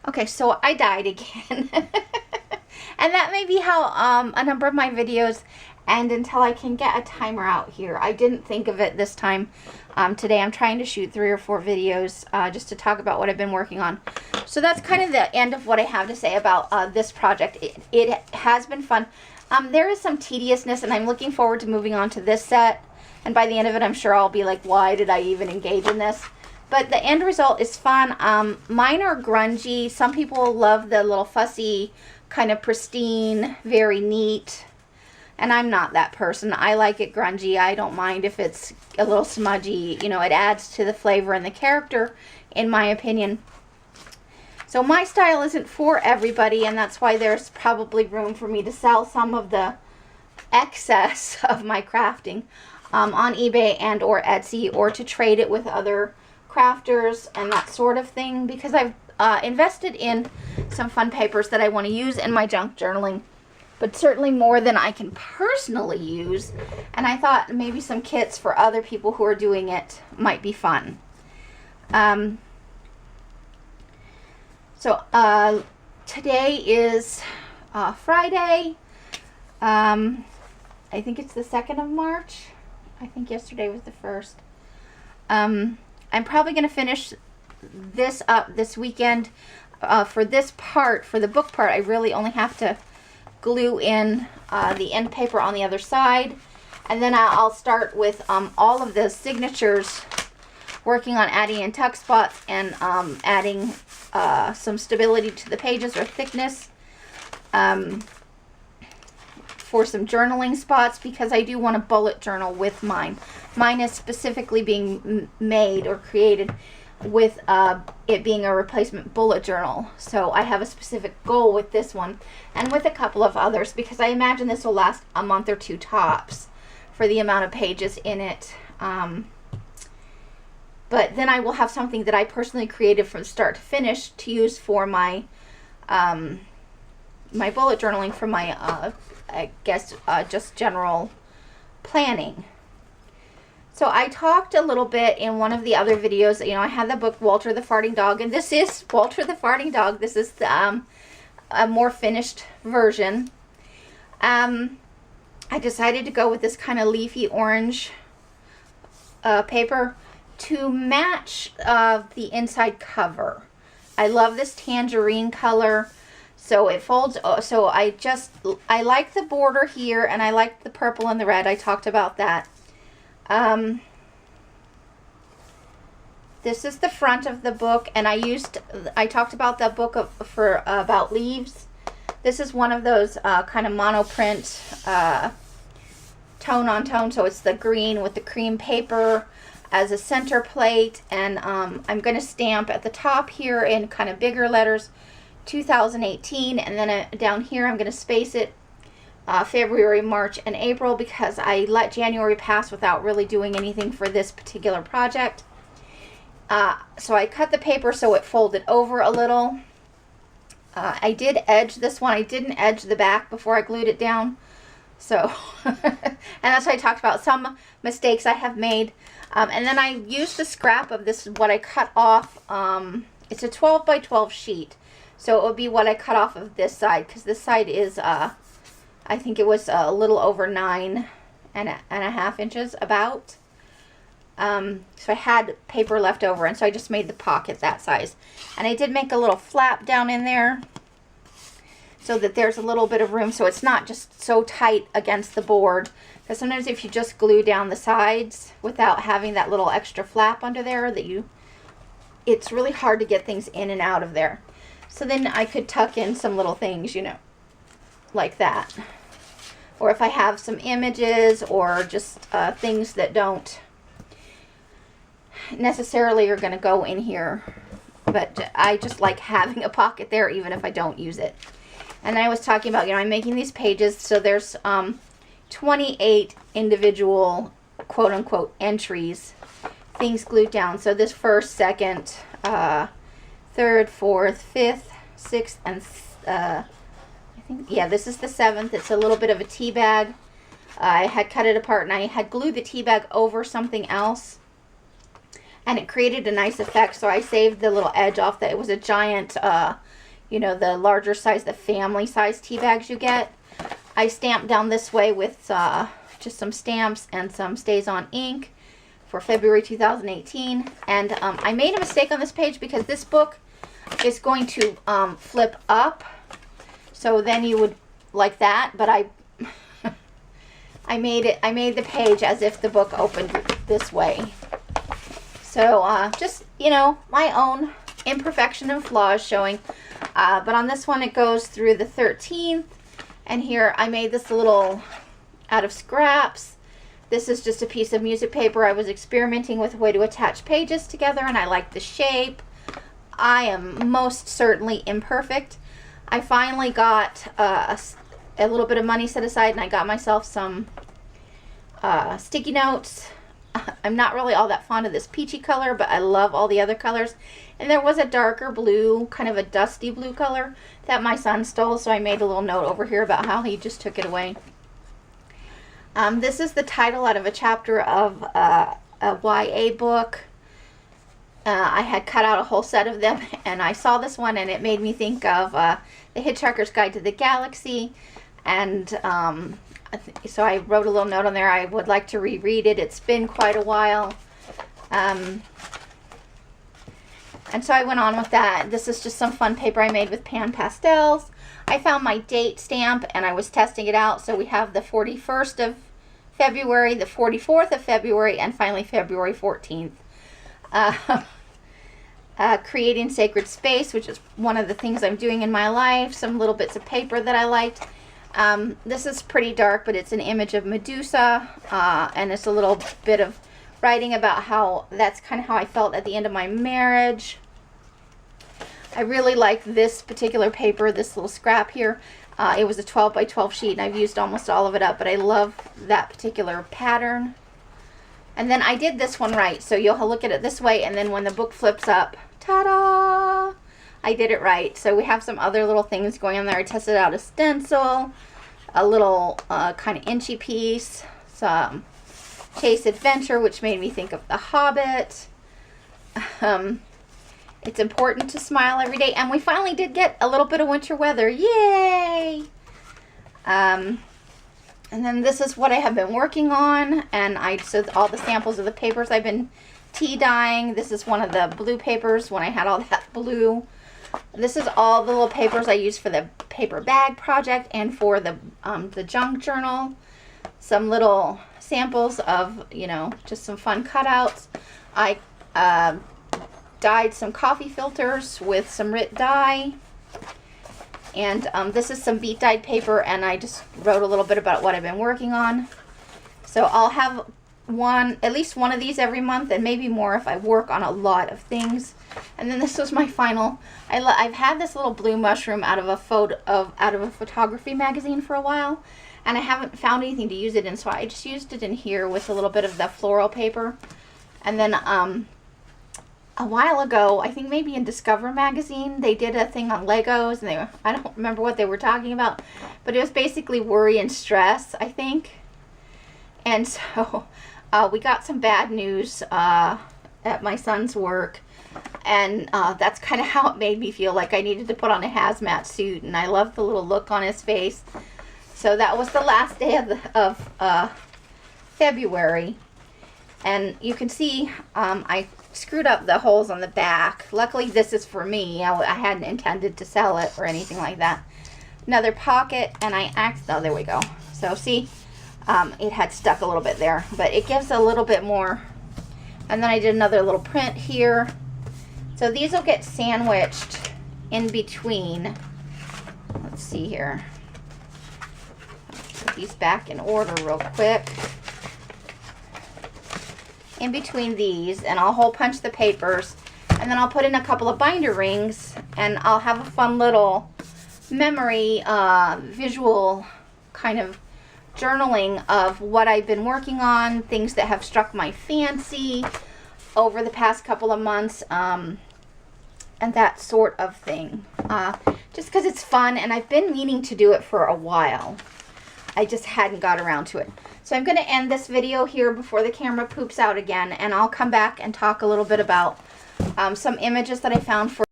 Okay, so I died again. And that may be how a number of my videos end until I can get a timer out here. I didn't think of it this time. Today I'm trying to shoot 3 or 4 videos just to talk about what I've been working on. So that's kind of the end of what I have to say about this project. It has been fun. There is some tediousness, and I'm looking forward to moving on to this set. And by the end of it, I'm sure I'll be like, why did I even engage in this? But the end result is fun. Mine are grungy. Some people love the little fussy, kind of pristine, very neat. And I'm not that person. I like it grungy. I don't mind if it's a little smudgy. You know, it adds to the flavor and the character, in my opinion. So my style isn't for everybody, and that's why there's probably room for me to sell some of the excess of my crafting on eBay and or Etsy, or to trade it with other crafters and that sort of thing, because I've invested in some fun papers that I want to use in my junk journaling, but certainly more than I can personally use, and I thought maybe some kits for other people who are doing it might be fun. So today is Friday. I think it's the 2nd of March. I think yesterday was the 1st. I'm probably going to finish this up this weekend. For this part, for the book part, I really only have to glue in the end paper on the other side. And then I'll start with all of the signatures, working on adding in tuck spots and adding some stability to the pages, or thickness, for some journaling spots, because I do want a bullet journal with mine. Mine is specifically being made or created with it being a replacement bullet journal. So I have a specific goal with this one, and with a couple of others, because I imagine this will last a month or 2 tops for the amount of pages in it. But then I will have something that I personally created from start to finish to use for my my bullet journaling, for my I guess just general planning. So I talked a little bit in one of the other videos. You know, I had the book Walter the Farting Dog, and this is Walter the Farting Dog. This is the, a more finished version. I decided to go with this kind of leafy orange paper to match the inside cover. I love this tangerine color, so it folds. So I like the border here, and I like the purple and the red. I talked about that. This is the front of the book, and I talked about that book about leaves. This is one of those kind of monoprint tone on tone, so it's the green with the cream paper as a center plate, and I'm going to stamp at the top here in kind of bigger letters 2018, and then down here I'm going to space it February, March, and April, because I let January pass without really doing anything for this particular project. So I cut the paper so it folded over a little. I did edge this one. I didn't edge the back before I glued it down. So, and that's what I talked about, some mistakes I have made. And then I used the scrap of this, what I cut off. It's a 12 by 12 sheet. So it would be what I cut off of this side, because this side is, I think it was a little over 9.5 inches about. So I had paper left over, and so I just made the pocket that size. And I did make a little flap down in there so that there's a little bit of room, so it's not just so tight against the board. Because sometimes if you just glue down the sides without having that little extra flap under there, it's really hard to get things in and out of there. So then I could tuck in some little things, you know, like that. Or if I have some images, or just things that don't necessarily are going to go in here, but I just like having a pocket there even if I don't use it. And I was talking about, you know, I'm making these pages, so there's 28 individual quote-unquote entries, things glued down. So this 1st, 2nd, 3rd, 4th, 5th, 6th, and I think, yeah, this is the 7th. It's a little bit of a tea bag. I had cut it apart, and I had glued the tea bag over something else. and it created a nice effect. So I saved the little edge off that. It was a giant, you know, the larger size, the family size tea bags you get. I stamped down this way with just some stamps and some Stays On ink for February 2018. And I made a mistake on this page because this book is going to flip up. So then you would like that, but I made the page as if the book opened this way. So just, you know, my own imperfection and flaws showing. But on this one, it goes through the 13th. And here I made this little out of scraps. This is just a piece of music paper. I was experimenting with a way to attach pages together, and I like the shape. I am most certainly imperfect. I finally got a little bit of money set aside, and I got myself some sticky notes. I'm not really all that fond of this peachy color, but I love all the other colors. And there was a darker blue, kind of a dusty blue color that my son stole, so I made a little note over here about how he just took it away. This is the title out of a chapter of a YA book. I had cut out a whole set of them, and I saw this one, and it made me think of The Hitchhiker's Guide to the Galaxy. And so I wrote a little note on there. I would like to reread it. It's been quite a while. And so I went on with that. This is just some fun paper I made with pan pastels. I found my date stamp, and I was testing it out. So we have the 41st of February, the 44th of February, and finally February 14th. Creating Sacred Space, which is one of the things I'm doing in my life. Some little bits of paper that I liked. This is pretty dark, but it's an image of Medusa, and it's a little bit of writing about how that's kind of how I felt at the end of my marriage. I really like this particular paper, this little scrap here. It was a 12 by 12 sheet, and I've used almost all of it up, but I love that particular pattern. And then I did this one right, so you'll look at it this way, and then when the book flips up, ta-da! I did it right. So we have some other little things going on there. I tested out a stencil, a little kind of inchy piece, some Chase Adventure, which made me think of The Hobbit. It's important to smile every day. And we finally did get a little bit of winter weather. Yay! And then this is what I have been working on. And so all the samples of the papers I've been tea dyeing. This is one of the blue papers when I had all that blue. This is all the little papers I used for the paper bag project and for the junk journal. Some little samples of, you know, just some fun cutouts. I dyed some coffee filters with some Rit dye. And this is some beat dyed paper, and I just wrote a little bit about what I've been working on. So I'll have at least one of these every month, and maybe more if I work on a lot of things. And then this was my final. I've had this little blue mushroom out of a photography magazine for a while, and I haven't found anything to use it in, so I just used it in here with a little bit of the floral paper. And then a while ago, I think maybe in Discover magazine, they did a thing on Legos, and I don't remember what they were talking about, but it was basically worry and stress, I think. And so we got some bad news at my son's work, and that's kind of how it made me feel, like I needed to put on a hazmat suit, and I love the little look on his face. So that was the last day of February, and you can see I screwed up the holes on the back. Luckily this is for me. I hadn't intended to sell it or anything like that. Another pocket, and oh, there we go. So see, it had stuck a little bit there, but it gives a little bit more. And then I did another little print here. So these will get sandwiched in between. Let's see here. Put these back in order real quick. In between these, and I'll hole punch the papers, and then I'll put in a couple of binder rings, and I'll have a fun little memory visual kind of journaling of what I've been working on, things that have struck my fancy over the past couple of months, and that sort of thing. Just because it's fun, and I've been meaning to do it for a while. I just hadn't got around to it. So I'm going to end this video here before the camera poops out again, and I'll come back and talk a little bit about some images that I found for